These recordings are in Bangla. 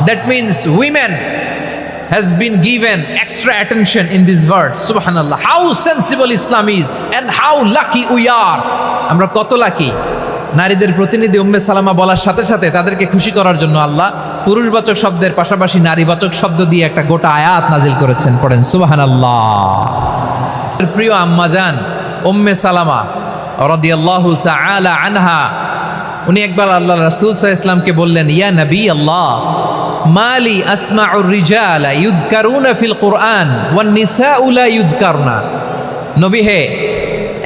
That means women has been given extra attention in this word. Subhanallah. How sensible Islam is and how lucky we are. আমরা কত লাকি। নারীদের প্রতিনিধি উম্মে সালামা বলার সাথে সাথে তাদেরকে খুশি করার জন্য আল্লাহ পুরুষবাচক শব্দের পাশাপাশি নারীবাচক শব্দ দিয়ে একটা গোটা আয়াত নাজিল করেছেন। পড়েন সুবহানাল্লাহ। প্রিয় আম্মাজান উম্মে সালামা রাদিয়াল্লাহু তাআলা আনহা, উনি একবার আল্লাহ রাসূল সাল্লাল্লাহু আলাইহি ওয়াসাল্লামকে বললেন, ইয়া নবী আল্লাহ, মালি আসমাউর রিজালা ইউযকারুনা ফিল কুরআন ওয়ান নিসাউ লা ইউযকারনা। নবী হে,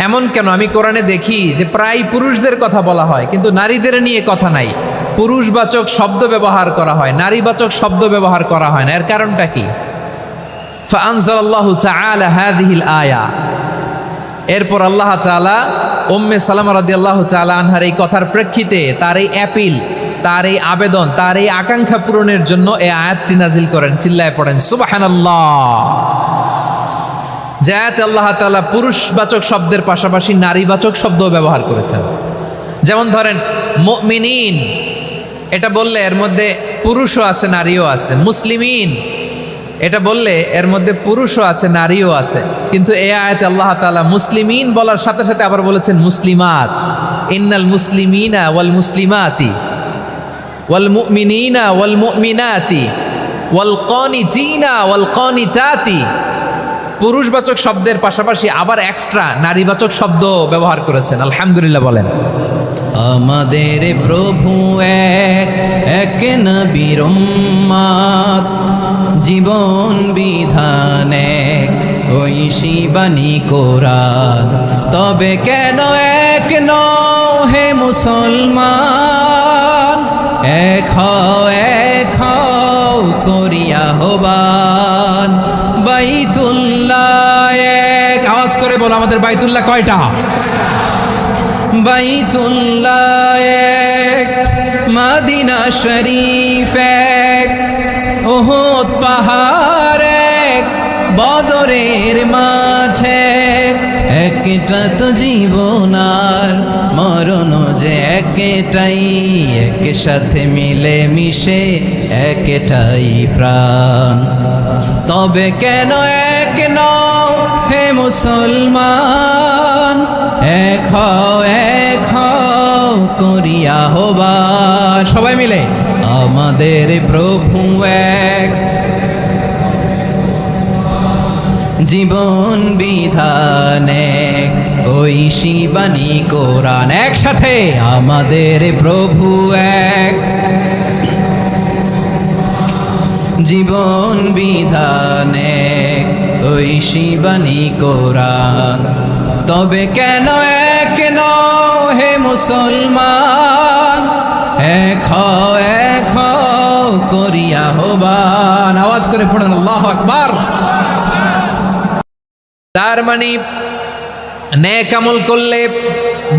এমন কেন আমি কোরআনে দেখি যে প্রায় পুরুষদের কথা বলা হয় কিন্তু নারীদের নিয়ে কথা নাই, পুরুষবাচক শব্দ ব্যবহার করা হয়, নারীবাচক শব্দ ব্যবহার করা হয় না, এর কারণটা কি? ফাআনজালাল্লাহু তাআলা হাযিহিল আয়া। এরপর আল্লাহ তাআলা উম্মে সালামা রাদিয়াল্লাহু তাআলা আনহার এই কথার প্রেক্ষিতে তার এই অ্যাপিল, তার এই আবেদন, তার এই আকাঙ্ক্ষা পূরণের জন্য এই আয়াতটি নাজিল করেন। চিল্লায় পড়েন সুবহানাল্লাহ। যে আয়াতে আল্লাহ তাআলা পুরুষবাচক শব্দের পাশাপাশি নারীবাচক শব্দও ব্যবহার করেছেন। যেমন ধরেন মুমিনিন, এটা বললে এর মধ্যে পুরুষও আছে নারীও আছে। মুসলিমিন, এটা বললে এর মধ্যে পুরুষও আছে নারীও আছে। কিন্তু এই আয়াতে আল্লাহ তাআলা মুসলিমিন বলার সাথে সাথে আবার বলেছেন মুসলিমাত। ইন্নাল মুসলিমিনা ওয়াল মুসলিমাতি ওয়াল মুমিনিনা ওয়াল মুমিনাতি ওয়াল কানিতিনা ওয়াল কানিতাতি। পুরুষবাচক শব্দের পাশাপাশি আবার এক্সট্রা নারীবাচক শব্দ ব্যবহার করেছেন। আলহামদুলিল্লাহ বলেন। আমাদের প্রভু এক, এক নবীর উম্মত, জীবন বিধান এক, ঐশী বাণী কোরআন। তবে কেন এক নও হে মুসলমান, এক হও করিয়া আহ্বান। বাইতুল্লাহ এক, আওয়াজ করে বলো আমাদের বাইতুল্লাহ কয়টা? বাইতুল্লাহ এক, মদিনা শরীফ এক, উহুদ পাহাড় এক, বদরের মাঠে একটা তো জীবন আর মরণ যে একটাই, একসাথে মিলে মিশে একটাই প্রাণ। তবে কেন এক নও হে মুসলমান, এক হও করিয়া আহ্বান। সবাই মিলে আমাদের প্রভু এক, জীবন বিধান এক, ঐশী বাণী কোরআন। একসাথে আমাদের প্রভু এক, জীবন বিধান এক, ঐশী বাণী কোরআন। তবে কেন এক নও হে মুসলমান, এক হও করিয়া আহ্বান। আওয়াজ করে পড়েন আল্লাহু আকবার। তার মানে নেক আমল করলে,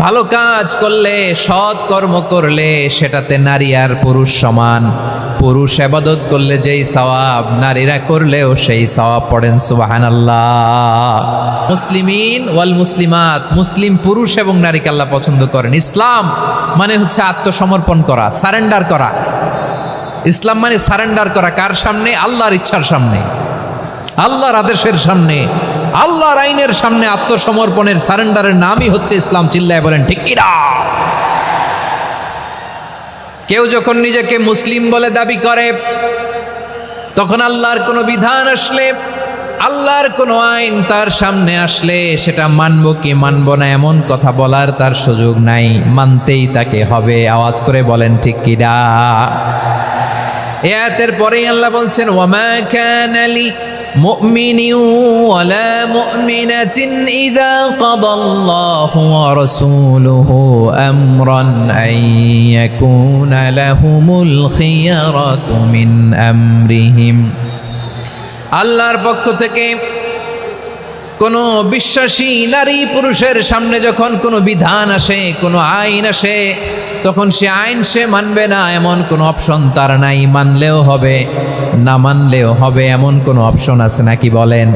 ভালো কাজ করলে, সৎ কর্ম করলে সেটাতে নারী আর পুরুষ সমান। পুরুষ ইবাদত করলে যেই সওয়াব, নারীরা করলেও সেই সওয়াব। পড়েন সুবহানাল্লাহ। মুসলিমিন ওয়াল মুসলিমাত, মুসলিম পুরুষ এবং নারীকে আল্লাহ পছন্দ করেন। ইসলাম মানে হচ্ছে আত্মসমর্পণ করা, সারেন্ডার করা। ইসলাম মানে সারেন্ডার করা কার সামনে? আল্লাহর ইচ্ছার সামনে, আল্লাহর আদেশের সামনে, আল্লাহর আইনের সামনে আত্মসমর্পণের, সারেন্ডারের নামই হচ্ছে ইসলাম। চিল্লায় বলেন ঠিক কিনা? কেউ যখন নিজেকে মুসলিম বলে দাবি করে, তখন আল্লাহর কোনো বিধান আসলে, আল্লাহর কোনো আইন তার সামনে আসলে সেটা মানব কি মানব না এমন কথা বলার তার সুযোগ নাই, মানতেই তাকে হবে। আওয়াজ করে বলেন ঠিক কিনা? এই আয়াতের পরেই আল্লাহ বলছেন, ওয়ামা কানা লি মুমিনিন ওয়ালা মুমিনাতিন ইযা কাদাল্লাহু ওয়া রাসূলুহু আমরান আন ইয়াকুনা লাহুমুল খিয়ারাতু মিন আমরিহিম। আল্লাহর পক্ষ থেকে কোনো বিশ্বাসী নারী পুরুষের সামনে যখন কোনো বিধান আসে, কোনো আইন আসে, তখন সে আইন সে মানবে না এমন কোনো অপশন তার নাই। মানলেও হবে, না মানলেও হবে এমন কোনো অপশন আছে নাকি বলেন?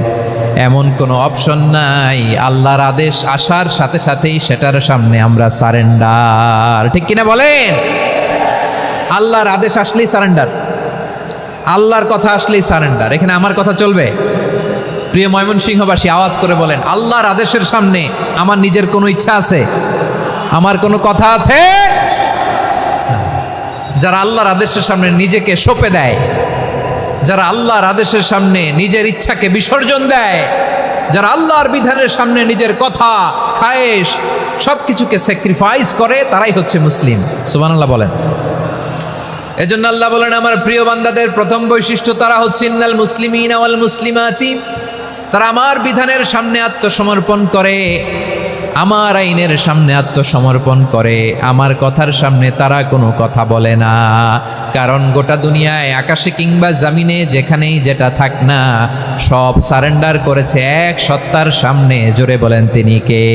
এমন কোনো অপশন নাই। আল্লাহর আদেশ আসার সাথে সাথেই সেটার সামনে আমরা সারেন্ডার। ঠিক কিনা বলেন? আল্লাহর আদেশ আসলেই সারেন্ডার। আল্লাহর কথা আসলেই সারেন্ডার। এখানে আমার কথা চলবে? প্রিয় ময়মনসিংহবাসী, আওয়াজ করে বলেন, আল্লাহর আদেশের সামনে আমার নিজের কোনো ইচ্ছা আছে? আমার কোনো কথা আছে? যারা আল্লাহর আদেশের সামনে নিজেকে সঁপে দেয়, যারা আল্লাহর আদেশের সামনে নিজের ইচ্ছাকে বিসর্জন দেয়, যারা আল্লাহর বিধানের সামনে নিজের কথা, খায়েশ সবকিছুকে স্যাক্রিফাইস করে, তারাই হচ্ছে মুসলিম। সুবহানাল্লাহ বলেন। এজন্য আল্লাহ বলেন, আমার প্রিয় বান্দাদের প্রথম বৈশিষ্ট্য তারা হচ্ছে ইন্নাল মুসলিমিনা ওয়াল মুসলিমাতি, তারা আমার বিধানের সামনে আত্মসমর্পণ করে, আমার আইনের সামনে আত্মসমর্পণ করে, আমার কথার সামনে তারা কোনো কথা বলে না। কারণ গোটা দুনিয়ায় আকাশে কিংবা জামিনে যেখানেই যেটা থাক না, সব সারেন্ডার করেছে এক সত্তার সামনে। জোরে বলেন, তিনি কে?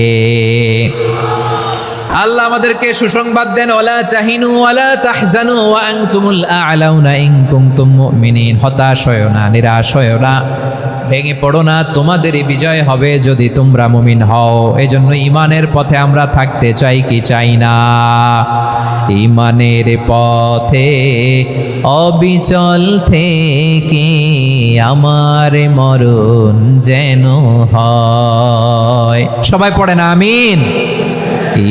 আল্লাহ আমাদেরকে সুসংবাদ দেন, ওয়ালা তাহিনু ওয়ালা তাহজানু ওয়া আনতুমুল আ'লাউনা ইন কুনতুম মুমিনিন। হতাশ হয়ো না, নিরাশ হয়ো না, ভেঙে পড়ো না, তোমাদেরই বিজয় হবে যদি তোমরা মুমিন হও। এই জন্য ইমানের পথে আমরা থাকতে চাই কি চাই না? ইমানের পথে অবিচল থেকে আমার মরণ যেন হয়। সবাই পড়ে না আমিন?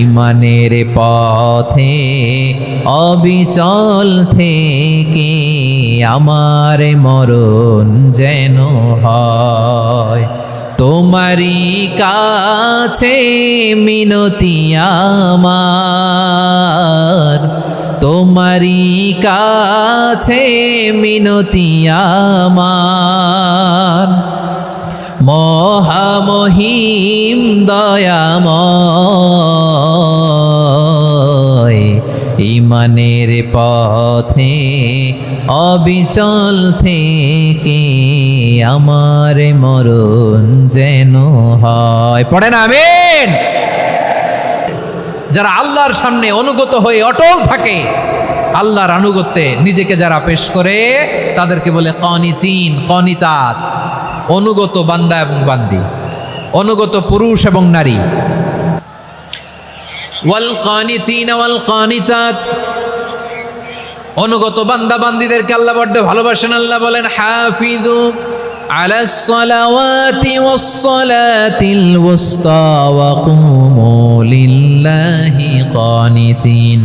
ইমানের পথে অবিচল থেকে আমার মরণ যেন হয়। তোমারই কাছে মিনতি আমার, তোমারই কাছে মিনতি আমার, মহামহিম দয়াময়। ইমানের পথে অবিচল থেকে আমার মরণ যেন হয়। পড়েন আমিন। যারা আল্লাহর সামনে অনুগত হয়ে অটল থাকে, আল্লাহর আনুগত্যে নিজেকে যারা পেশ করে, তাদেরকে বলে কানিতিন, কানিতাত। অনুগত বান্দা এবং বান্দি, অনুগত পুরুষ এবং নারী। ওয়াল কানিতিন ওয়াল কানিতাত, অনুগত বান্দা বান্দিদেরকে আল্লাহ বড্ড ভালোবাসেন। আল্লাহ বলেন, হাফিজু আলাস সালাওয়াতি ওয়াস সালাতিল ওয়াসতা ওয়া কুমু লিল্লাহি কানিতিন।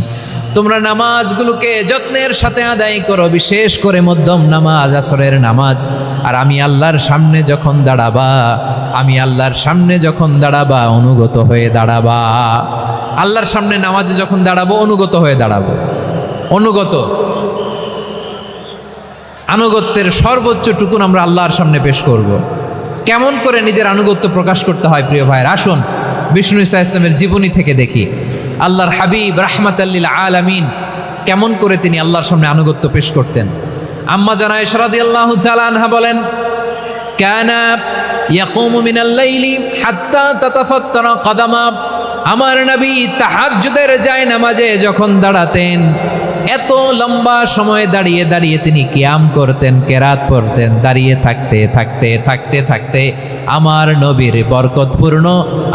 তোমরা নামাজগুলোকে যত্নের সাথে আদায় করো, বিশেষ করে মধ্যম নামাজ, আসরের নামাজ। আর আমি আল্লাহর সামনে যখন দাঁড়াবা, আমি আল্লাহর সামনে যখন দাঁড়াবা, অনুগত হয়ে দাঁড়াবা। আল্লাহর সামনে নামাজে যখন দাঁড়াবো, অনুগত হয়ে দাঁড়াবো। অনুগত, আনুগত্যের সর্বোচ্চ টুকুন আমরা আল্লাহর সামনে পেশ করব। কেমন করে নিজের আনুগত্য প্রকাশ করতে হয় প্রিয় ভাইয়ের, আসুন বিষ্ণু ঈসা ইসলামের জীবনী থেকে দেখি। আল্লাহর হাবিব রাহমাতাল লিল আলামিন কেমন করে তিনি আল্লাহর সামনে আনুগত্য পেশ করতেন। আম্মা জানা আয়েশা রাদিয়াল্লাহু তাআলা আনহা বলেন, কানা ইয়াকুমু মিনাল লাইলি হাত্তা তাতাফাত্তারা কদামা। আমার নবী তাহাজ্জুদের জায়নামাজে যখন দাঁড়াতেন, এত লম্বা সময় দাঁড়িয়ে দাঁড়িয়ে তিনি কিয়াম করতেন, কেরাত পড়তেন। দাঁড়িয়ে থাকতে থাকতে থাকতে থাকতে আমার নবীর বরকতপূর্ণ,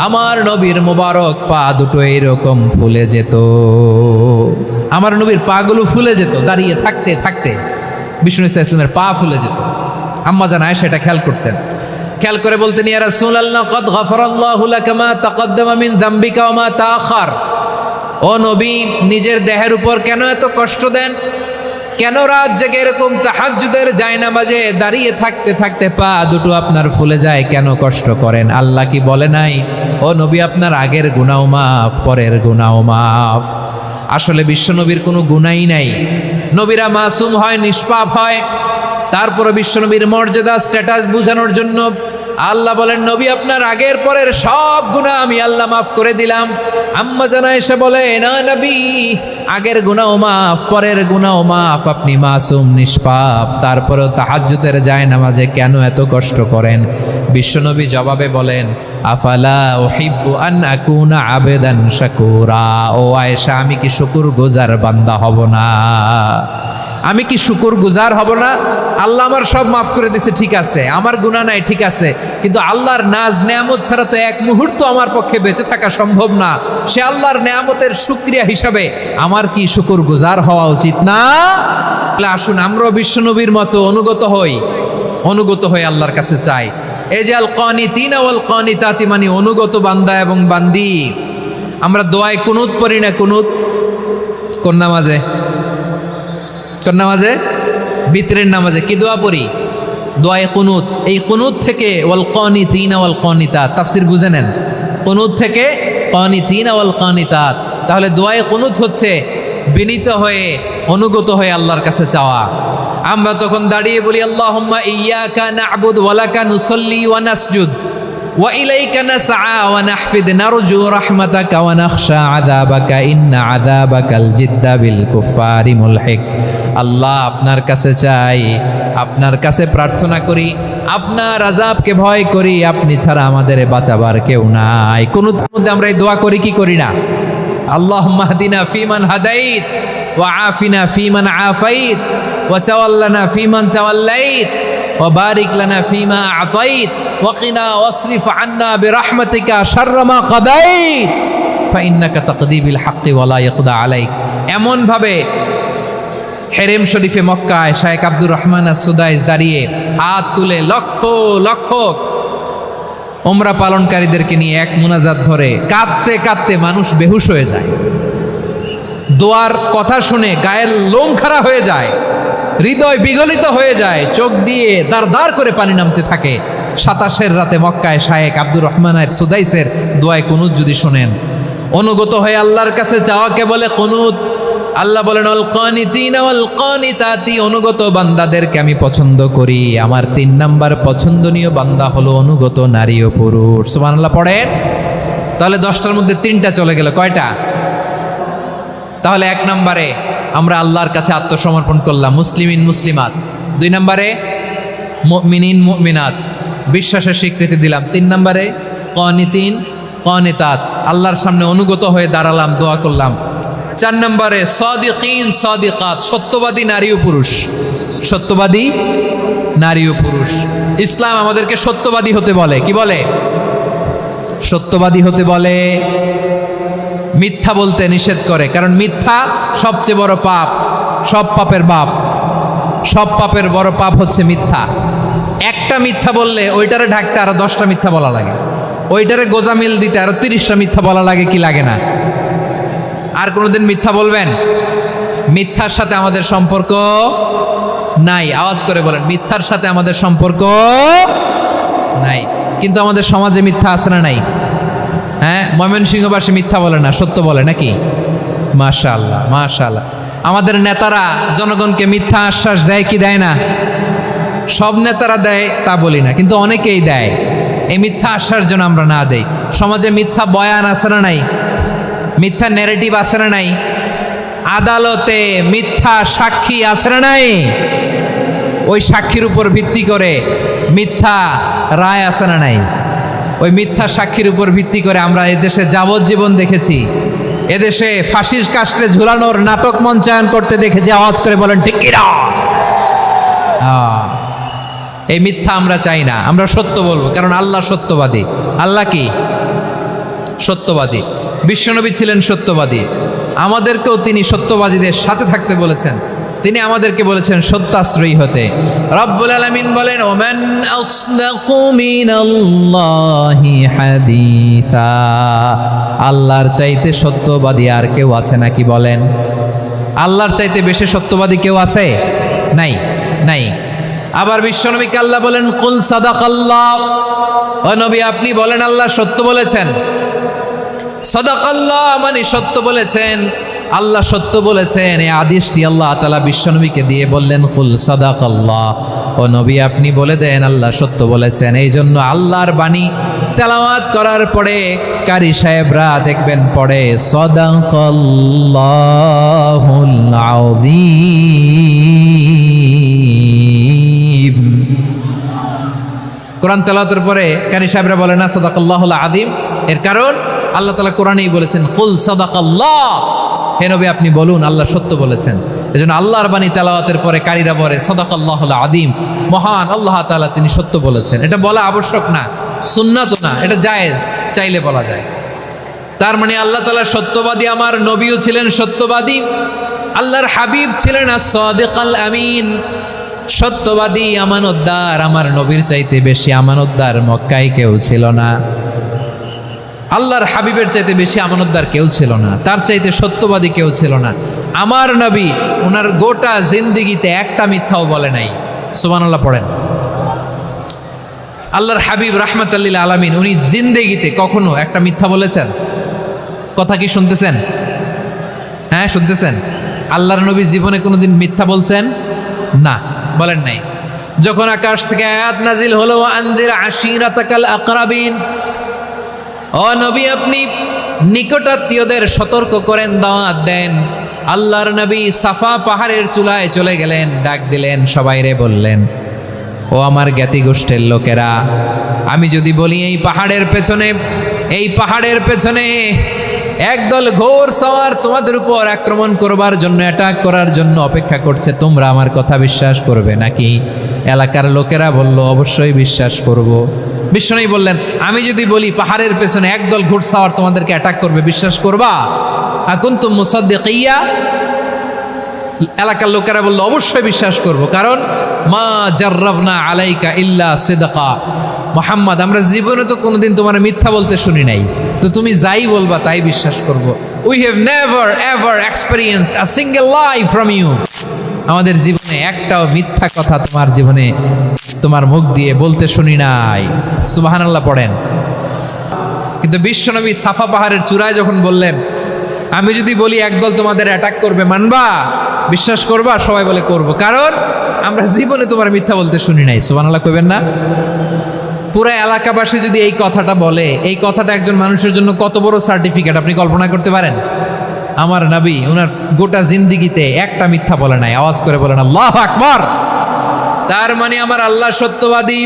আমার নবীর মোবারক পা দুটো এরকম ফুলে যেত। আমার নবীর পাগুলো ফুলে যেত দাঁড়িয়ে থাকতে থাকতে। বিষ্ণু ঈসা ইসলামের পা ফুলে যেত। আম্মা জান আয়েশা এটা খেয়াল করতেন। খেয়াল করে বলতেন, ইয়া রাসূলুল্লাহ কদ গফারাল্লাহু লাকা মা তাকদ্দামা মিন যামবিকা ওয়া মা তাআখার। ও নবী, নিজের দেহের উপর কেন এত কষ্ট দেন? কেন রাত জেগে এরকম তাহাজ্জুদের জায়নামাজে দাঁড়িয়ে থাকতে থাকতে পা দুটো আপনার ফুলে যায়? কেন কষ্ট করেন? আল্লাহ কি বলে নাই, ও নবী আপনার আগের গুনাহ মাফ, পরের গুনাহ মাফ? আসলে বিশ্বনবীর কোনো গুনাহই নাই। নবীরা মাসুম হয়, নিষ্পাপ হয়। তারপরে বিশ্বনবীর মর্যাদা, স্ট্যাটাস বোঝানোর জন্য আল্লাহ বলেন, নবী আপনার আগের পরের সব গুনাহ আমি আল্লাহ মাফ করে দিলাম। আম্মা জান আয়েশা বলে, না নবী, আগের গুনাহ মাফ, পরের গুনাহ মাফ, আপনি মাসুম, নিষ্পাপ, তারপরেও তাহাজ্জুদের জায়নামাজে কেন এত কষ্ট করেন? বিশ্বনবী জবাবে বলেন, আফালা উহিব্বু আন আকুনা আবেদান শাকুরা। ও আয়েশা, আমি কি শুকর গুজার বান্দা হব না? আমি কি শুকর গুজার হব না? আল্লাহ আমার সব মাফ করে দিছে, ঠিক আছে, আমার গুনাহ নাই, ঠিক আছে, কিন্তু আল্লাহর নাজ নেয়ামত ছাড়া তো এক মুহূর্ত আমার পক্ষে বেঁচে থাকা সম্ভব না। সে আল্লাহর নেয়ামতের শুকরিয়া হিসাবে আমার কি শুকর গুজার হওয়া উচিত না? তাহলে আসুন আমরাও বিশ্বনবীর মতো অনুগত হয়ে আল্লাহর কাছে চাই। এই যে আল কানিতিনা ওয়াল কানিতাতি, মানে অনুগত বান্দা এবং বান্দি। আমরা দোয়ায় কুনুত পড়ি না? কুনুত কোন নামাজে? কোন নামাজে? বিতরের নামাজে কি দোয়া পড়ি? দোয়ায়ে কুনুত। এই কুনুত থেকে ওয়াল কানিতিনা ওয়াল কানিতাত, তাফসীর বুঝে নেন। কুনুত থেকে কানিতিনা ওয়াল কানিতাত, তাহলে দোয়ায়ে কুনুত হচ্ছে বিনীত হয়ে অনুগত হয়ে আল্লাহর কাছে চাওয়া। আমরা তখন দাঁড়িয়ে বলি আল্লাহুম্মা ইয়্যাকা না'বুদু ওয়া লাকা নুসাল্লি ওয়া নাসজুদ ওয়া ইলাইকা নাসআ ওয়া নাহফিদ নারজু রাহমাতাকা ওয়া নাখশা আযাবাকা ইন্না আযাবাকাল জিদ্দা বিল কুফারি মুলহিক। আল্লাহ, আপনার কাছে চাই, আপনার কাছে প্রার্থনা করি, আপনার আযাবকে ভয় করি, আপনি ছাড়া আমাদের বাঁচাবার কেউ নাই। কোন মধ্যে আমরা এই দোয়া করি কি করি না? আল্লাহুম্মা হদিনা ফিমান হাদাইত ওয়া আফিনা ফিমান আফাইত ওয়া তাওয়াল্লানা ফিমান তাওয়াল্লাইত ওয়া বারিক লানা ফিমা আতাইত ওয়া কিনা ওয়াসরিফ আন্না বিরহমাতিকা শাররা মা কাদাইত ফাইন্নাকা তাকদি বিল হাক্কি ওয়া লা ইয়াকদা আলাইক। এমন ভাবে হেরেম শরীফে মক্কায় শায়েখ আব্দুর রহমান আস-সুদাইস দাঁড়িয়ে হাত তুলে লক্ষ লক্ষ উমরা পালনকারীদেরকে নিয়ে এক মুনাজাত ধরে কাঁদতে কাঁদতে মানুষ বেহুশ হয়ে যায়। দোয়ার কথা শুনে গায়ের লোম খাড়া হয়ে যায়, হৃদয় বিগলিত হয়ে যায়, চোখ দিয়ে দাঁড় দাঁড় করে পানি নামতে থাকে। 27 রাতে মক্কায় শায়েখ আব্দুর রহমান আস-সুদাইসের দোয়ায় কুনুত যদি শোনেন, অনুগত হয়ে আল্লাহর কাছে চাওয়াকে বলে কুনুত। আল্লাহ বলেন আল কানিতিনা ওয়াল কানিতাতি, অনুগত বান্দাদেরকে আমি পছন্দ করি। আমার 3 নাম্বার পছন্দনীয় বান্দা হলো অনুগত নারী ও পুরুষ। সুবহানাল্লাহ পড়েন। তাহলে 10টার মধ্যে 3টা চলে গেল, কয়টা? তাহলে 1 নম্বরে আমরা আল্লাহর কাছে আত্মসমর্পণ করলাম, মুসলিমিন মুসলিমাত। 2 নম্বরে মুমিনিন মুমিনাত, বিশ্বাসের স্বীকৃতি দিলাম। 3 নম্বরে কানিতিন কানিতাত, আল্লাহর সামনে অনুগত হয়ে দাঁড়ালাম, দোয়া করলাম। 4 নম্বরে সাদিকিন সাদিকাত, সত্যবাদী নারী ও পুরুষ। সত্যবাদী নারী ও পুরুষ। ইসলাম আমাদেরকে সত্যবাদী হতে বলে। কি বলে? সত্যবাদী হতে বলে। মিথ্যা বলতে নিষেধ করে, কারণ মিথ্যা সবচেয়ে বড় পাপ, সব পাপের বাপ। সব পাপের বড় পাপ হচ্ছে মিথ্যা। একটা মিথ্যা বললে ওইটারে ঢাকতে আরো 10টা মিথ্যা বলা লাগে, ওইটারে গোজামিল দিতে আরো 30টা মিথ্যা বলা লাগে, কি লাগে না? আর কোনোদিন মিথ্যা বলবেন? মিথ্যার সাথে আমাদের সম্পর্ক নাই। আওয়াজ করে বলেন, মিথ্যার সাথে আমাদের সম্পর্ক নাই। কিন্তু আমাদের সমাজে মিথ্যা আছে না নাই? হ্যাঁ, ময়মনসিংহবাসী মিথ্যা বলে না, সত্য বলে নাকি? মাশাআল্লাহ মাশাআল্লাহ। আমাদের নেতারা জনগণকে মিথ্যা আশ্বাস দেয় কি দেয় না? সব নেতারা দেয় তা বলি না, কিন্তু অনেকেই দেয়। এই মিথ্যা আশ্বাস যেন আমরা না দেই। সমাজে মিথ্যা বয়ান আছে না নাই? মিথ্যা ন্যারেটিভ আছে না নাই? আদালতে মিথ্যা সাক্ষী আছে না নাই? ওই সাক্ষীর উপর ভিত্তি করে মিথ্যা রায় আছে না নাই? ওই মিথ্যা সাক্ষীর উপর ভিত্তি করে আমরা এদেশে যাবজ্জীবন দেখেছি, এদেশে ফাঁসির কাস্টে ঝুলানোর নাটক মঞ্চায়ন করতে দেখেছি। আওয়াজ করে বলেন ঠিক কি না? এই মিথ্যা আমরা চাই না, আমরা সত্য বলবো, কারণ আল্লাহ সত্যবাদী। আল্লাহ কি? সত্যবাদী। বিশ্বনবী ছিলেন সত্যবাদী, আমাদেরকেও তিনি সত্যবাদীদের সাথে থাকতে বলেছেন। তিনি আমাদেরকে বলেছেন সত্যাশ্রয়ী হতে। রব্বুল আলামিন বলেন ওমান আসদাকু মিনাল্লাহি হাদিসা, আল্লাহর চাইতে সত্যবাদী আর কেউ আছে নাকি বলেন? আল্লাহর চাইতে বেশি সত্যবাদী কেউ আছে? নাই, নাই। আবার বিশ্বনবীকে আল্লাহ বলেন কুল সাদাকাল্লাহ, ও নবী আপনি বলেন আল্লাহ সত্য বলেছেন। সাদাকাল্লাহ মানে সত্য বলেছেন, আল্লাহ সত্য বলেছেন। এই আদেশটি আল্লাহ তাআলা বিশ্বনবীকে দিয়ে বললেন কুল সাদাকাল্লাহ, ও নবী আপনি বলে দেন আল্লাহ সত্য বলেছেন। এই জন্য আল্লাহর বাণী তেলাওয়াত করার পরে কারি সাহেবরা দেখবেন পড়ে সাদাকাল্লাহুল আযীম। কোরআন তেলাওয়াতের পরে কারি সাহেবরা বলে না সাদাকাল্লাহুল আযীম, এর কারণ আল্লাহ তাআলা কোরআনেই বলেছেন কুল সাদাকাল্লাহ, হে নবী আপনি বলুন আল্লাহ সত্য বলেছেন। এজন্য আল্লাহর বাণী তেলাওয়াতের পরে কারীরা বলে সাদাকাল্লাহুল আযীম, মহান আল্লাহ তাআলা তিনি সত্য বলেছেন। এটা বলা আবশ্যক না, সুন্নাত না, এটা জায়েজ, চাইলে বলা যায়। তার মানে আল্লাহ তাআলা সত্যবাদী, আমার নবীও ছিলেন সত্যবাদী, আল্লাহর হাবিব ছিলেন as-সাদিকাল আমিন, সত্যবাদী আমানতদার। আমার নবীর চাইতে বেশি আমানতদার মক্কায় কেউ ছিল না, আল্লাহর হাবিবের চাইতে বেশি আমানতদার কেউ ছিল না, তার চাইতে সত্যবাদী কেউ ছিল না। আমার নবী ওনার গোটা জিন্দিগিতে একটা মিথ্যাও বলে নাই। সুবহানাল্লাহ পড়েন। আল্লাহর হাবিব রাহমাতাল লিল আলামিন উনি জিন্দেগিতে কখনো একটা মিথ্যা বলেছেন? কথা কি শুনতেছেন? হ্যাঁ শুনতেছেন? আল্লাহর নবী জীবনে কোনোদিন মিথ্যা বলছেন? না, বলেন নাই। যখন আকাশ থেকে আয়াত নাজিল হলো আনজির আশিরাতাকাল আকরাবিন, ও নবী আপনি নিকটাত্মীয়দের সতর্ক করেন, দাওয়াত দেন। আল্লাহর নবী সাফা পাহাড়ের চূড়ায় চলে গেলেন, ডাক দিলেন, সবাইরে বললেন, ও আমার জ্ঞাতি গোষ্ঠীর লোকেরা, আমি যদি বলি এই পাহাড়ের পেছনে একদল ঘোর সওয়ার তোমাদের উপর আক্রমণ করবার জন্য, অ্যাটাক করার জন্য অপেক্ষা করছে, তোমরা আমার কথা বিশ্বাস করবে নাকি? এলাকার লোকেরা বলল, অবশ্যই বিশ্বাস করব। বিশ্বনবী বললেন, আমি যদি বলি পাহাড়ের পেছনে একদল ঘোড়সাওয়ার তোমাদেরকে অ্যাটাক করবে, বিশ্বাস করবা? আকুনতুম মুসাদ্দিকিয়া? এলাকার লোকেরা বলল, অবশ্যই বিশ্বাস করব, কারণ মা জাররাবনা আলাইকা ইল্লা সিদকা, মুহাম্মদ আমরা জীবনে তো কোনোদিন তোমার মিথ্যা বলতে শুনি নাই, তো তুমি যাই বলবা তাই বিশ্বাস করব। We have never ever experienced a single lie from you, আমাদের জীবনে একটাও মিথ্যা কথা তোমার জীবনে তোমার মুখ দিয়ে বলতে শুনি নাই। সুবহানাল্লাহ পড়েন। কিন্তু বিশ্বনবী সাফা পাহাড়ের চূড়ায় যখন বললেন, আমি যদি বলি একদল তোমাদের অ্যাটাক করবে, মানবা? বিশ্বাস করবা? সবাই বলে করব, কারণ আমরা জীবনে তোমার মিথ্যা বলতে শুনি নাই। সুবহানাল্লাহ কইবেন না? পুরো এলাকাবাসী যদি এই কথাটা বলে, এই কথাটা একজন মানুষের জন্য কত বড় সার্টিফিকেট আপনি কল্পনা করতে পারেন? আমার নবী ওনার গোটা জিন্দিগিতে একটা মিথ্যা বলে নাই। আওয়াজ করে বলেন আল্লাহু আকবার। তার মানে আমার আল্লাহ সত্যবাদী,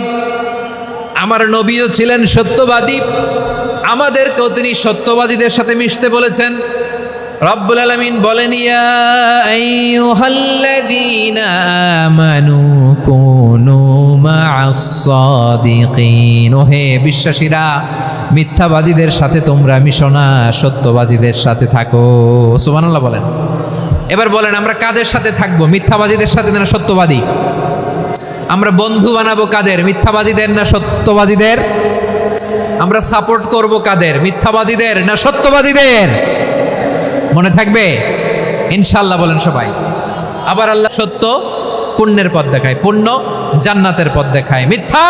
আমার নবীও ছিলেন সত্যবাদী, আমাদেরকেও তিনি সত্যবাদীদের সাথে মিশতে বলেছেন। রব্বুল আলামিন বলেন, ইয়া আইয়ুহাল্লাযীনা আমানু কুনু মা'আস সাদিকিন, ওহে বিশ্বাসীরা, মিথ্যাবাদীদের সাথে তোমরা মিশো না, সত্যবাদীদের সাথে থাকো। সুবহানাল্লাহ বলেন। এবার বলেন, আমরা কাদের সাথে থাকবো? মিথ্যাবাদীদের সাথে না সত্যবাদী? আমরা বন্ধু বানাবো কাদের? মিথ্যাবাদীদের না সত্যবাদীদের? আমরা সাপোর্ট করব কাদের? মিথ্যাবাদীদের না সত্যবাদীদের? মনে থাকবে ইনশাআল্লাহ, বলেন সবাই। আবার আল্লাহ সত্য পুণ্যের পথ দেখায়, পুণ্য জান্নাতের পথ দেখায়, মিথ্যা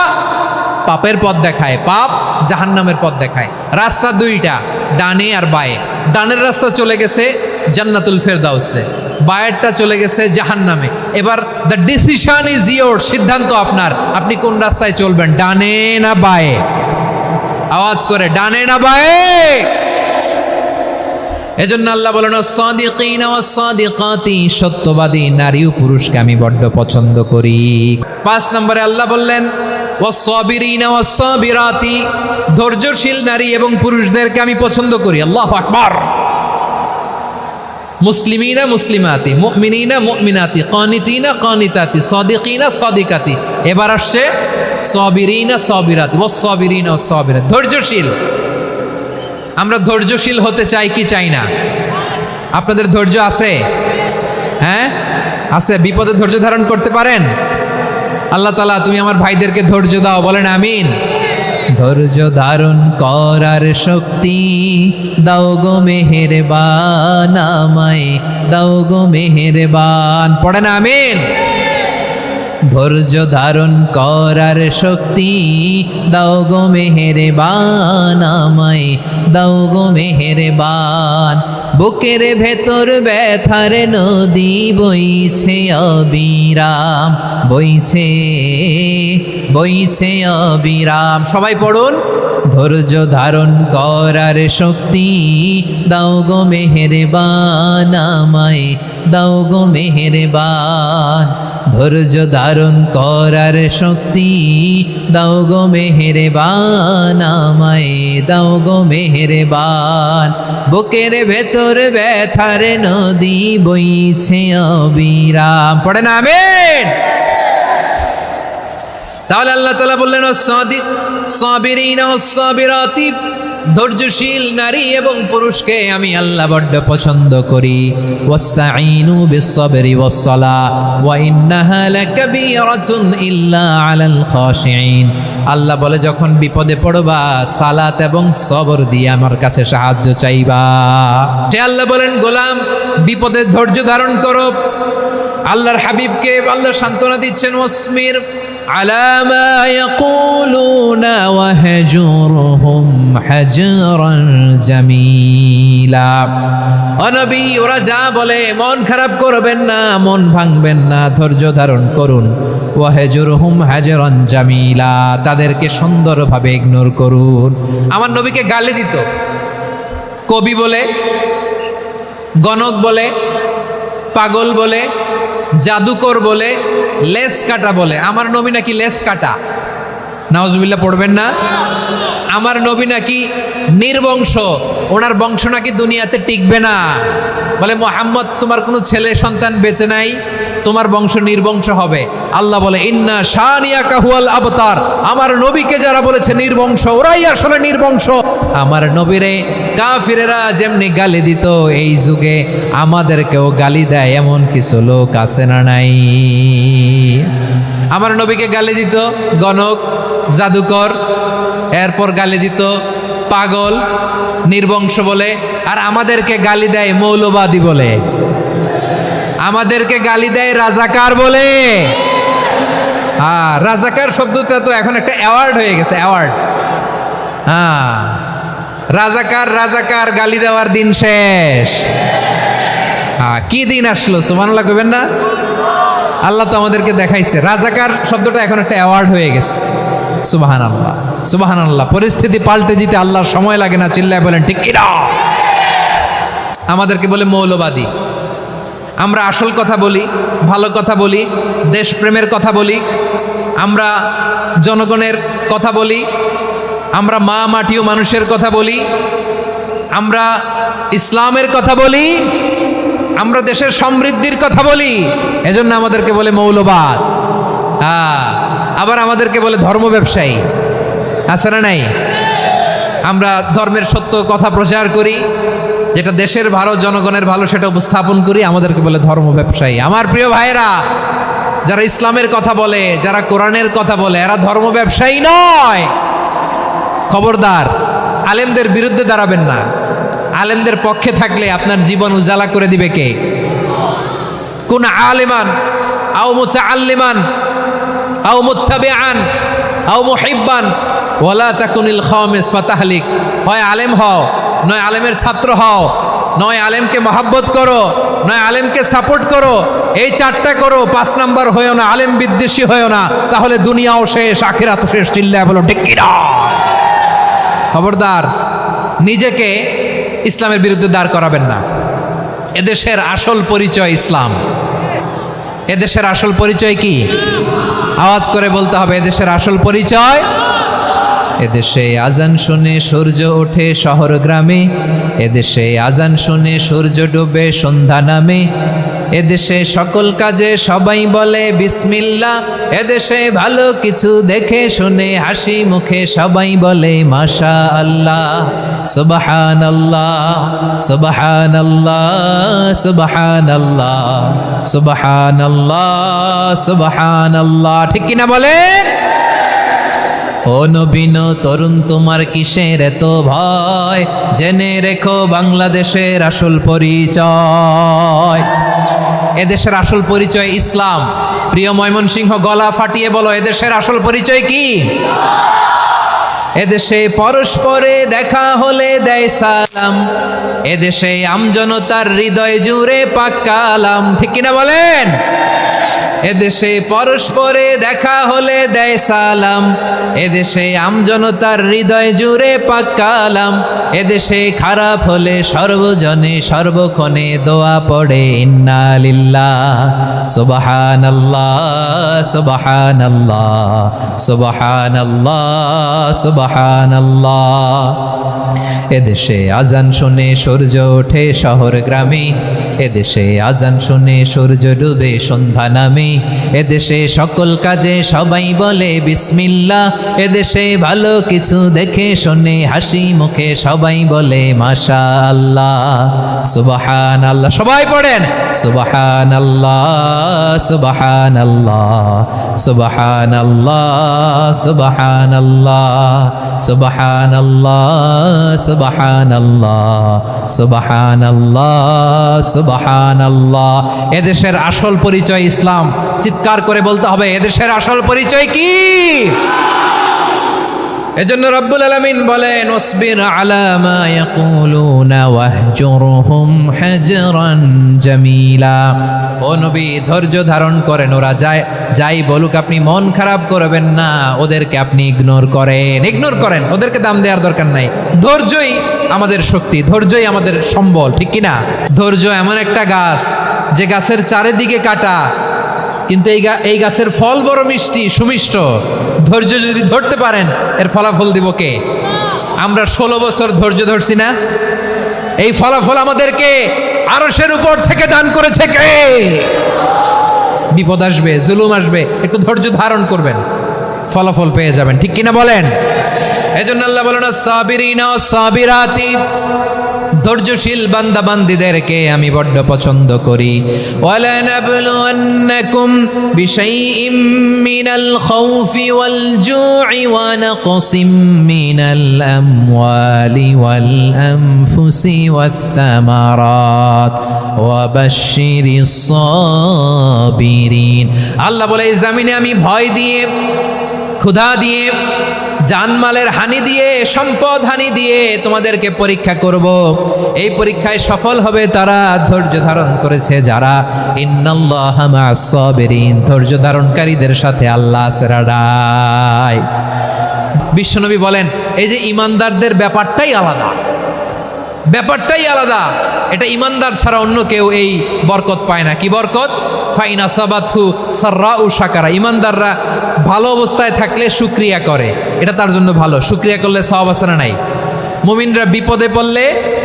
পাপের পথ দেখায়, পাপ জাহান্নামের পথ দেখায়। রাস্তা দুইটা, ডানে আর বায়ে। ডানের রাস্তা চলে গেছে জান্নাতুল ফেরদাউসে, বায়েরটা চলে গেছে জাহান্নামে। এবার দ্য ডিসিশন ইজ ইয়োর, সিদ্ধান্ত আপনার, আপনি কোন রাস্তায় চলবেন, ডানে না বায়ে? আওয়াজ করে, ডানে না বায়ে? এজন্য আল্লাহ বলেন, সাদিকিনা ওয়াস সাদিকাতি, সত্যবাদী নারী ও পুরুষকে আমি বড্ড পছন্দ করি। 5 নম্বরে আল্লাহ বললেন, ওয়াস সাবিরিনা ওয়াস সাবিরাতি, ধৈর্যশীল নারী এবং পুরুষদেরকে আমি পছন্দ করি। আল্লাহু আকবার। মুসলিমিনা মুসলিমাতি, মুমিনিনা মুমিনাতি, কানিতিনা কানিতাতি, সাদিকিনা সাদিকাতি। এবার আসছে সাবিরিনা সাবিরাতি, ওয়াস সাবিরিনা ওয়াস সাবিরাত, ধৈর্যশীল। আমরা ধৈর্যশীল হতে চাই কি চাই না? আপনাদের ধৈর্য আছে? হ্যাঁ আছে। বিপদে ধৈর্য ধারণ করতে পারেন? আল্লাহ তাআলা তুমি আমার ভাইদেরকে ধৈর্য দাও, বলেন আমিন। ধৈর্য ধারণ করার শক্তি দাও গো মেহেরবান, আমায় দাও গো মেহেরবান, পড়েন আমিন। ধৈর্য ধারণ করার শক্তি দাও গো মেহেরবান, আমায় দাও গো মেহেরবান। বুকের ভেতর ব্যথার নদী বইছে অবিরাম, বইছে বইছে অবিরাম। সবাই পড়ুন, ধৈর্য ধারণ করার শক্তি দাও গো মেহেরবান, আমায় দাও গো মেহেরবান। ধৈর্য ধারণ করার শক্তি দাও গো মেহেরবান, আমায় দাও গো মেহেরবান। বুকের ভেতর ব্যথার নদী বইছে অবিরাম। পড়ে না আমিন? তাহলে আল্লাহ তাআলা বললেন সাবিরিনা ওয়াস-সাবিরাতি, ধৈর্যশীল নারী এবং পুরুষকে আমি আল্লাহ বড্ড পছন্দ করি। ওয়াস্তাঈনু বিস-সাবরি ওয়াস-সালাহ ওয়া ইন্নাহা লাকাবীরাতুন ইল্লা আলাল খাশিঈন। আল্লাহ বলে যখন বিপদে পড়বা সালাত এবং সবর দিয়ে আমার কাছে সাহায্য চাইবা। যে আল্লাহ বলেন গোলাম বিপদে ধৈর্য ধারণ করো। আল্লাহর হাবিবকে আল্লাহ সান্ত্বনা দিচ্ছেন ওয়াসমির আলা মা ইয়াকুলুনা ওয়াহজুরহুম হাজরান জামিলা। ও নবী, ওরা যা বলে মন খারাপ করবেন না, মন ভাঙবেন না, ধৈর্য ধারণ করুন। ওয়াহজুরহুম হাজরান জামিলা, তাদেরকে সুন্দরভাবে ইগনোর করুন। আমার নবীকে গালি দিত কবি বলে, গণক বলে, পাগল বলে, জাদুকর বলে, লেস কাটা বলে। আমার নবী নাকি লেস কাটা, নাউজুবিল্লাহ পড়বেন না। আমার নবী নাকি নির্বংশ, ওনার বংশ নাকি দুনিয়াতে টিকবে না। বলে মুহাম্মদ তোমার কোনো ছেলে সন্তান বেঁচে নাই, তোমার বংশ নির্বংশ হবে। আল্লাহ বলে ইন্না শানিয়াকা হুয়াল আবতার, আমার নবীকে যারা বলেছে নির্বংশ ওরাই আসলে নির্বংশ। আমার নবীরে কাফিরেরা যেমনি গালি দিত, এই যুগে আমাদেরকেও গালি দেয় এমন কিছু লোক আছে না নাই? আমার নবীকে গালি দিত গণক, জাদুকর, এরপর গালি দিত পাগল, নির্বংশ বলে। আর আমাদেরকে গালি দেয় মৌলবাদী বলে, আমাদেরকে গালি দেয় রাজাকার বলে। রাজাকার শব্দটা তো এখন একটা অ্যাওয়ার্ড হয়ে গেছে, অ্যাওয়ার্ড। রাজাকার রাজাকার গালি দেওয়ার দিন শেষ। কি দিন আসলো সুবহানাল্লাহ কইবেন না? আল্লাহ তো আমাদেরকে দেখাইছে রাজাকার শব্দটা এখন একটা অ্যাওয়ার্ড হয়ে গেছে। সুবহানাল্লাহ সুবহানাল্লাহ। পরিস্থিতি পাল্টে দিতে আল্লাহর সময় লাগে না, চিল্লায় বলেন ঠিক কিনা? আমাদেরকে বলে মৌলবাদী। আমরা আসল কথা বলি, ভালো কথা বলি, দেশপ্রেমের কথা বলি, আমরা জনগণের কথা বলি, আমরা মা মাটি ও মানুষের কথা বলি, আমরা ইসলামের কথা বলি, আমরা দেশের সমৃদ্ধির কথা বলি। এজন্য আমাদেরকে বলে মৌলবাদ। আবার আমাদেরকে বলে ধর্ম ব্যবসায়ী, আছে না নাই? আমরা ধর্মের সত্য কথা প্রচার করি, যেটা দেশের ভালো জনগণের ভালো সেটা উপস্থাপন করি, আমাদেরকে বলে ধর্ম ব্যবসায়ী। আমার প্রিয় ভাইরা, যারা ইসলামের কথা বলে, যারা কোরআনের কথা বলে, এরা ধর্ম ব্যবসায়ী নয়। খবরদার, আলেমদের বিরুদ্ধে দাঁড়াবেন না। আলেমদের পক্ষে থাকলে আপনার জীবন উজালা করে দিবে কে? কোন আলেমান আও মুতাআল্লিমান আও মুত্তাবিআন আও মুহিব্বান ওয়ালা তাকুনিল খামিস ফাতাহলিক। হয় আলেম হও, নয় আলেমের ছাত্র হও, নয় আলেমকে মহাব্বত করো, নয় আলেমকে সাপোর্ট করো। এই চারটা করো, 5 নাম্বার হয়েও না, আলেম বিদ্বেষী হয়েও না, তাহলে দুনিয়াও শেষ আখিরাতও শেষ। চিল্লায় বলো ঠিক কিনা? খবরদার, নিজেকে ইসলামের বিরুদ্ধে দাঁড় করাবেন না। এদেশের আসল পরিচয় ইসলাম। এদেশের আসল পরিচয় কি? আওয়াজ করে বলতে হবে, এদেশের আসল পরিচয়। এদেশে আজান শুনে সূর্য ওঠে শহর গ্রামে, এদেশে আজান শুনে সূর্য ডুবে সন্ধ্যা নামে, এদেশে সকল কাজে সবাই বলে বিসমিল্লাহ, এদেশে ভালো কিছু দেখে শুনে হাসি মুখে সবাই বলে মাশা আল্লাহ, সুবহানাল্লাহ সুবহানাল্লাহ সুবহানাল্লাহ সুবহানাল্লাহ সুবহানাল্লাহ। ঠিক কিনা বলেন? ও নবীন তরুণ, তোমার কিসের এত ভয়? জেনে রেখো বাংলাদেশের আসল পরিচয়। এদেশের আসল পরিচয় ইসলাম। প্রিয় ময়মনসিংহ, গলা ফাটিয়ে বলো, এদেশের আসল পরিচয় কি? এদেশে পরস্পরে দেখা হলে দেয় সালাম, এদেশে আমজনতার হৃদয় জুড়ে পাক কালাম। ঠিক কিনা বলেন? এদেশে পরস্পরে দেখা হলে দেয় সালাম, এদেশে আমজনতার হৃদয় জুড়ে পাক কালাম, এদেশে খারাপ হলে সর্বজনে সর্বক্ষণে দোয়া পড়ে ইন্না লিল্লাহ সুবহানাল্লাহ সুবহানাল্লাহ সুবহানাল্লাহ সুবহানাল্লাহ। এদেশে আজান শুনে সূর্য ওঠে শহর গ্রামে, এদেশে আজান শুনে সূর্য ডুবে সন্ধ্যা নামে, এদেশে সকল কাজে সবাই বলে বিসমিল্লাহ, এদেশে ভালো কিছু দেখে শুনে হাসি মুখে সবাই বলে মাশাআল্লাহ সুবহানাল্লাহ। সবাই পড়েন সুবহানাল্লাহ সুবহানাল্লাহ সুবহানাল্লাহ সুবহানাল্লাহ সুবহানাল্লাহ সুবহানাল্লাহ সুবহানাল্লাহ সুবহানাল্লাহ। এদেশের আসল পরিচয় ইসলাম। চিৎকার করে বলতে হবে, এদেশের আসল পরিচয় কি? এজন্য রব্বুল আলামিন বলেন ওয়াসবির আলা মা ইয়াকুলুনা ওয়াহজুরহুম হাজরান জামিলা। ও নবী, ধৈর্য ধারণ করেন, ওরা যাই বলুক আপনি মন খারাপ করবেন না, ওদেরকে আপনি ইগনোর করেন, ওদেরকে দাম দেওয়ার দরকার নাই। ধৈর্যই আমাদের শক্তি, ধৈর্যই আমাদের সম্বল, ঠিক কিনা? ধৈর্য এমন একটা গাছ যে গাছের চারিদিকে কাটা, কিন্তু এই গাছের ফল বড় মিষ্টি সুমিষ্ট। ধৈর্য যদি ধরতে পারেন এর ফলাফল দিব কে? আমরা 16 বছর ধৈর্য ধরছি না? এই ফলাফল আমাদেরকে আরশের উপর থেকে দান করেছে কে? বিপদ আসবে, জুলুম আসবে, একটু ধৈর্য ধারণ করবেন, ফলাফল পেয়ে যাবেন, ঠিক কিনা বলেন? এজন্য আল্লাহ বলেন আস-সাবিরিনা ওয়াস-সাবিরাতি, ধৈর্যশীল বান্দা বান্দীদেরকে আমি বড্ড পছন্দ করি। ওয়ালা নাবলুওয়ান্নাকুম বিশাইইম মিনাল খাউফি ওয়াল জু'i ওয়া নাকসিম মিনাল আমওয়ালি ওয়াল আনফুসি ওয়াস সামারাত ওয়া বাশশিরিস সাবিরিন। আল্লাহ বলে এই জমিনে আমি ভয় দিয়ে, ক্ষুধা দিয়ে, জানমালের হানি দিয়ে, সম্পদ হানি দিয়ে তোমাদেরকে পরীক্ষা করব। এই পরীক্ষায় সফল হবে তারা ধৈর্য ধারণ করেছে যারা। ইন্নাল্লাহা মা'আস সাবিরিন, ধৈর্য ধারণকারীদের সাথে আল্লাহ আছে রাডায়। বিশ্বনবী বলেন এই যে ইমানদারদের ব্যাপারটাই আলাদা, ব্যাপারটাই আলাদা। এটা ইমানদার ছাড়া অন্য কেউ এই বরকত পায় না। কি বরকত? ফাইন আসাবাতহু সাররাউ শাকারা। ইমানদাররা ভালো অবস্থায় থাকলে শুকরিয়া করে, এটা তার জন্য ভালো। শুকরিয়া করলে সওয়াব আছে না নাই? মুমিনরা বিপদে পড়লে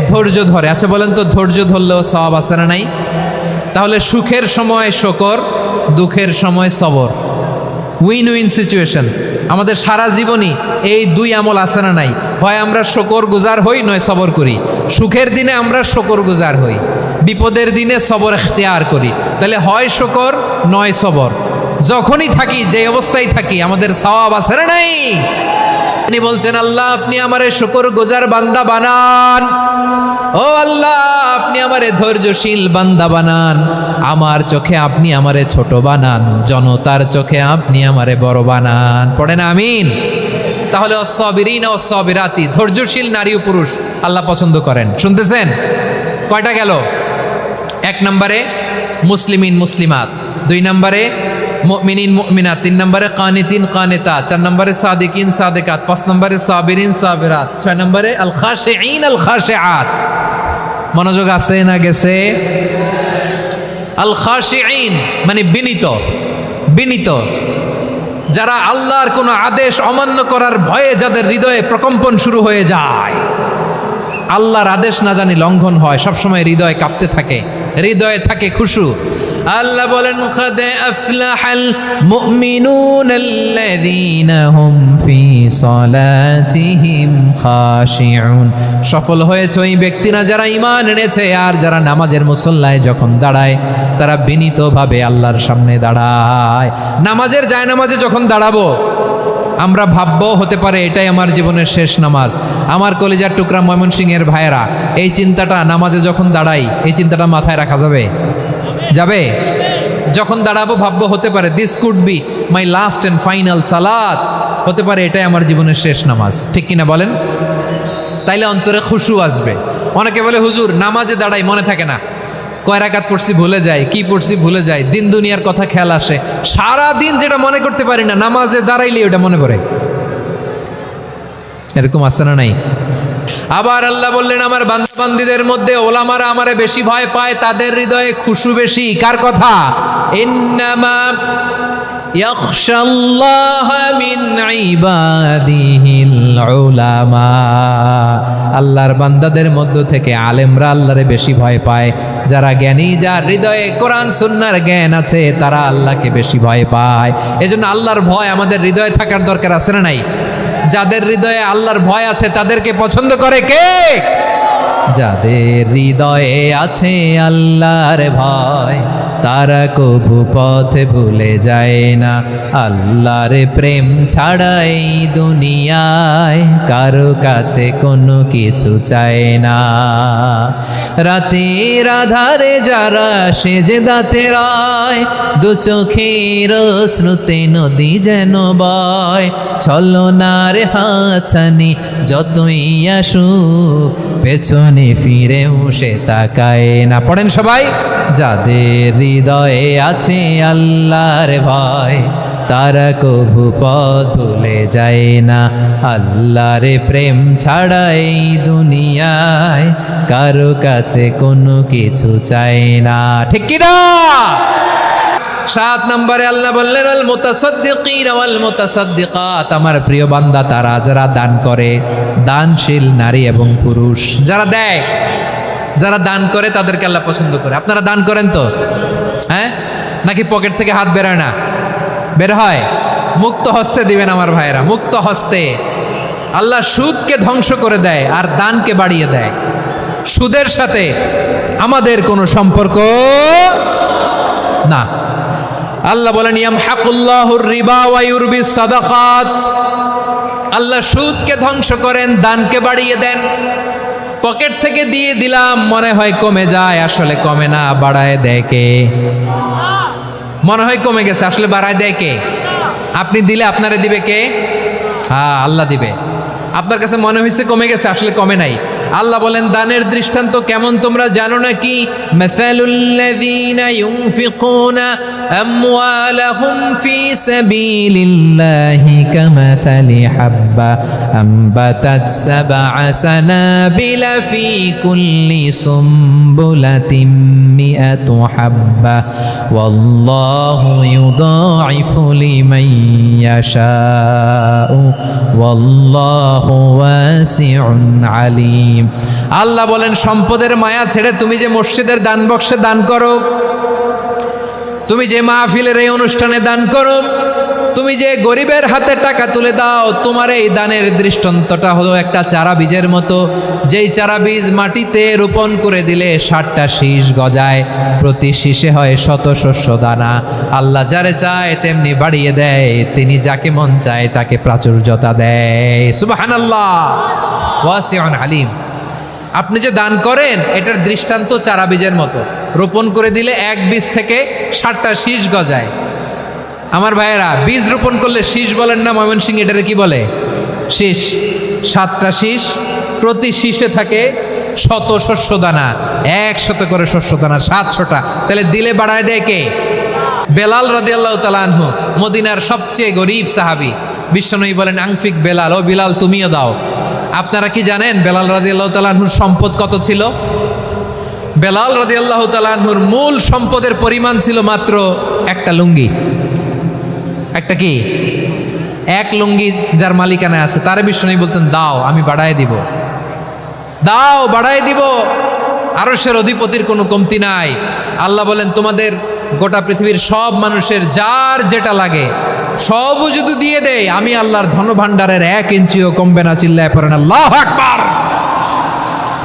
ধৈর্য ধরে। আচ্ছা বলেন তো, ধৈর্য ধরলেও সওয়াব আছে না নাই? তাহলে সুখের সময় শুকর, দুঃখের সময় সবর, উইন উইন সিচুয়েশন। আমাদের সারা জীবনই এই দুই আমল আছে না নাই? হয় আমরা শুকর গুজার হই, নয় সবর করি। সুখের দিনে আমরা শুকর গুজার হই, বিপদের দিনে সবর ইখতিয়ার করি। তাহলে হয় শুকর নয় সবর। যখনই থাকি, যে অবস্থায় থাকি, আমাদের সওয়াব আছে না নাই? তিনি বলছেন আল্লাহ আপনি আমারে শুকর গুজার বান্দা বানান, ও আল্লাহ আপনি আমারে ধৈর্যশীল বান্দা বানান, আমার চোখে আপনি আমারে ছোট বানান, জনতার চোখে আপনি আমারে বড় বানান। পড়েন আমিন। তাহলে আস-সাবিরিনা ওয়াস-সাবিরাতি, ধৈর্যশীল নারী ও পুরুষ আল্লাহ পছন্দ করেন। শুনতেছেন? কয়টা গেল? 1 নম্বরে মুসলিমিন মুসলিমাত, 2 নম্বরে মুমিনিন মুমিনাত, 3 নম্বরে কানিতিন কানিতাত, 4 নম্বরে সাদিকিন সাদিকাত, 5 নম্বরে সাবিরিন সাবিরাত, 6 নম্বরে আল খাশিঈন আল খাশিআত। মনোযোগ আছে না গেছে? আল খাশিঈন মানে বিনীত, বিনীত, যারা আল্লাহর কোনো আদেশ অমান্য করার ভয়ে যাদের হৃদয়ে প্রকম্পন শুরু হয়ে যায়, আল্লাহর আদেশ না জানি লঙ্ঘন হয়, সবসময় হৃদয় কাঁপতে থাকে, হৃদয়ে থাকে খুশু। আল্লাহ বলেন قد أفلح المؤمنون الذين هم في صلاتهم خاشعون। সফল হয়েছে ওই ব্যক্তিরা যারা ঈমান এনেছে আর যারা নামাজের মুসল্লায় যখন দাঁড়ায় তারা বিনীতভাবে আল্লাহর সামনে দাঁড়ায়। নামাজের জায়নামাজে যখন দাঁড়াবো আমরা ভাববো হতে পারে এটাই আমার জীবনের শেষ নামাজ। আমার কলিজার টুকরা ময়মনসিংহের ভাইয়েরা, এই চিন্তাটা নামাজে যখন দাঁড়াই, এই চিন্তাটা মাথায় রাখা যাবে? যাবে? যখন দাঁড়াবো ভাববো হতে পারে this could be my last and final সালাত, হতে পারে এটাই আমার জীবনের শেষ নামাজ, ঠিক কিনা বলেন? তাইলে অন্তরে খুশু আসবে। অনেকে বলে হুজুর নামাজে দাঁড়াই মনে থাকে না, কয় রাকাত পড়ছি ভুলে যাই, কি পড়ছি ভুলে যাই, দিন দুনিয়ার কথা খেয়াল আসে, সারা দিন যেটা মনে করতে পারি না নামাজে দাঁড়াইলে ওটা মনে পড়ে। এরকম আছে না নাই? আবার আল্লাহ বললেন আমার বান্দাবান্দীদের মধ্যে ওলামারা আমারে বেশি ভয় পায়, তাদের হৃদয়ে খুশু বেশি। কার কথা? ইন্নামা ইয়াখশাল্লাহ মিন ইবাদিহিল উলামা। আল্লাহর বান্দাদের মধ্য থেকে আলেমরা আল্লাহরে বেশি ভয় পায়। যারা জ্ঞানী, যার হৃদয়ে কোরআন সুন্নাহর জ্ঞান আছে, তারা আল্লাহকে বেশি ভয় পায়। এজন্য আল্লাহর ভয় আমাদের হৃদয়ে থাকার দরকার আছে না নাই? যাদের হৃদয়ে আল্লাহর ভয় আছে তাদেরকে পছন্দ করে কে? যাদের হৃদয়ে আছে আল্লাহর ভয়, তারা কবু পথে ভুলে যায় না। আল্লাহর প্রেম ছাড়া এই দুনিয়ায় কারো কাছে কোনো কিছু চায় না। রাতের আধারে যারা সেজদাতে রয়, দু চোখের শ্রুতে নদী যেন বয়। ছলনার হাতছানি যতই আসুক, পেছনে ফিরেও সে তাকায় না। পড়েন সবাই। যাদের হৃদয়ে আছে আল্লাহর ভয়, তারা কবু পথ ভুলে যায় না। আল্লাহর প্রেম ছাড়া এই দুনিয়ায় কারো কাছে কোনো কিছু চায় না। ঠিক কি না? 7 নম্বরে আল্লাহ বললেন আল মুতাসাদ্দিকিন ওয়াল মুতাসাদ্দিকাত। আমার প্রিয় বান্দা তারা যারা দান করে, দানশীল নারী এবং পুরুষ যারা দেয়, যারা দান করে তাদেরকে আল্লাহ পছন্দ করে। আপনারা দান করেন তো? হ্যাঁ, নাকি পকেট থেকে হাত বেরোয় না? বের হয়। মুক্ত হস্তে দিবেন আমার ভাইয়েরা, মুক্ত হস্তে। আল্লাহ সুদকে ধ্বংস করে দেয় আর দানকে বাড়িয়ে দেয়। সুদের সাথে আমাদের কোনো সম্পর্ক না। আল্লাহ বলেন ইয়ামহাকুল্লাহুর রিবা ওয়া ইউরবিস সাদাকাত। আল্লাহ সুদকে ধ্বংস করেন, দানকে বাড়িয়ে দেন। পকেট থেকে দিয়ে দিলাম মনে হয় কমে যায়, আসলে কমে না, বাড়ায় দেয় কে? মনে হয় কমে গেছে, আসলে বাড়ায় দেয় কে? আপনি দিলে আপনারে দিবে কে? হ্যাঁ, আল্লাহ দিবে। আপনার কাছে মনে হয়েছে কমে গেছে, আসলে কমে নাই। আল্লাহ বলেন দানের দৃষ্টান্ত কেমন তোমরা জানো নাকি? মাসালুল্লাযীনা ইউনফিকুনা আমওয়ালাহুম ফি সাবিলিল্লাহি কামাসালি হাব্বা আম্বাতাত সাবআ সানাবিলা ফি কুল্লি সুমবুলাতিন মিআতু হাব্বা ওয়াল্লাহু ইউদাঈফু লিমান ইয়াশাউ ওয়াল্লাহু ওয়াসিউন আলীম। আল্লাহ বলেন সম্পদের মায়া ছেড়ে তুমি যে মসজিদের দান বক্সে দান করো, তুমি যে মাহফিলের এই অনুষ্ঠানে দান করো, তুমি যে গরিবের হাতে টাকা তুলে দাও, তোমার এই দানের দৃষ্টান্তটা হলো একটা চারা বীজের মতো। যেই চারা বীজ মাটিতে রোপণ করে দিলে 60টা শীষ গজায়, প্রতি শীষে হয় শত শস্য দানা। আল্লাহ যারে চায় তেমনি বাড়িয়ে দেয়, তিনি যাকে মন চায় তাকে প্রাচুর্যতা দেয়। সুবহানাল্লাহ, ওয়াসিউন আলীম। আপনি যে দান করেন এটার দৃষ্টান্ত চারা বীজের মতো, রোপণ করে দিলে এক বীজ থেকে 60টা শীষ গজায়। আমার ভাইয়েরা, বীজ রোপণ করলে শীষ বলেন না ময়মনসিংহ, এটারে কি বলে? শীষ। 7টা শীষ, প্রতি শীষে থাকে শত শস্য দানা, 100 করে শস্য দানা, 700টা। তাহলে দিলে বাড়ায় দেয় কে? বেলাল রাদিয়াল্লাহু তাআলা আনহু, মদিনার সবচেয়ে গরিব সাহাবী। বিশ্বনবী বলেন আনফিক বেলাল, ও বিলাল তুমিও দাও। আপনারা কি জানেন বেলাল রাদিয়াল্লাহু তাআলা আনহুর সম্পদ কত ছিল? বেলাল রাদিয়াল্লাহু তাআলা আনহুর মূল সম্পদের পরিমাণ ছিল মাত্র একটা লুঙ্গি। একটা কি? এক লুঙ্গি যার মালিকানায় আছে, তারে বিশ্বনবী বলতেন দাও, আমি বাড়ায় দিব, দাও বাড়ায় দিব। আরশের অধিপতির কোনো কমতি নাই। আল্লাহ বলেন তোমাদের গোটা পৃথিবীর সব মানুষের যার যেটা লাগে সবও যদি দিয়ে দেয়, আমি আল্লাহর ধনভাণ্ডারের 1 ইঞ্চিও কমবে না। চিল্লায় পড়েন আল্লাহু আকবার।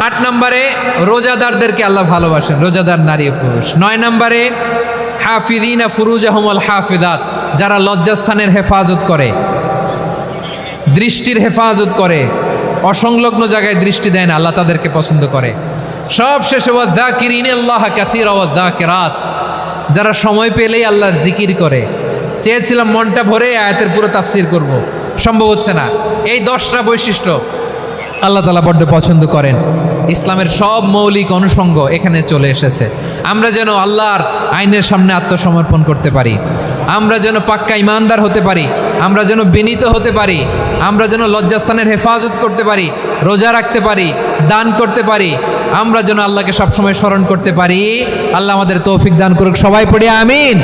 8 নম্বরে রোজাদারদেরকে আল্লাহ ভালোবাসেন, রোজাদার নারী ও পুরুষ। 9 নম্বরে হাফিযিনা ফুরুজাহুম ওয়াল হাফিযাত, যারা লজ্জাস্থানের হেফাজত করে, দৃষ্টির হেফাজত করে, অসংলগ্ন জায়গায় দৃষ্টি দেয় না, আল্লাহ তাদেরকে পছন্দ করে। সব শেষে ওয়াযাকিরিনাল্লাহ কাসীরা ওয়াযাকিরাত, যারা সময় পেলেই আল্লাহর জিকির করে। চেয়েছিলাম মনটা ভরে আয়াতের পুরো তাফসীর করব, সম্ভব হচ্ছে না। এই 10টা বৈশিষ্ট্য আল্লাহ তাআলা বড্ড পছন্দ করেন। ইসলামের সব মৌলিক অনুষঙ্গ এখানে চলে এসেছে। আমরা যেন আল্লাহর আইনের সামনে আত্মসমর্পণ করতে পারি, আমরা যেন পাক্কা ইমানদার হতে পারি, আমরা যেন বিনীত হতে পারি, আমরা যেন লজ্জাস্থানের হেফাজত করতে পারি, রোজা রাখতে পারি, দান করতে পারি, আমরা যেন আল্লাহকে সবসময় স্মরণ করতে পারি। আল্লাহ আমাদের তৌফিক দান করুক। সবাই পড়ি আমিন।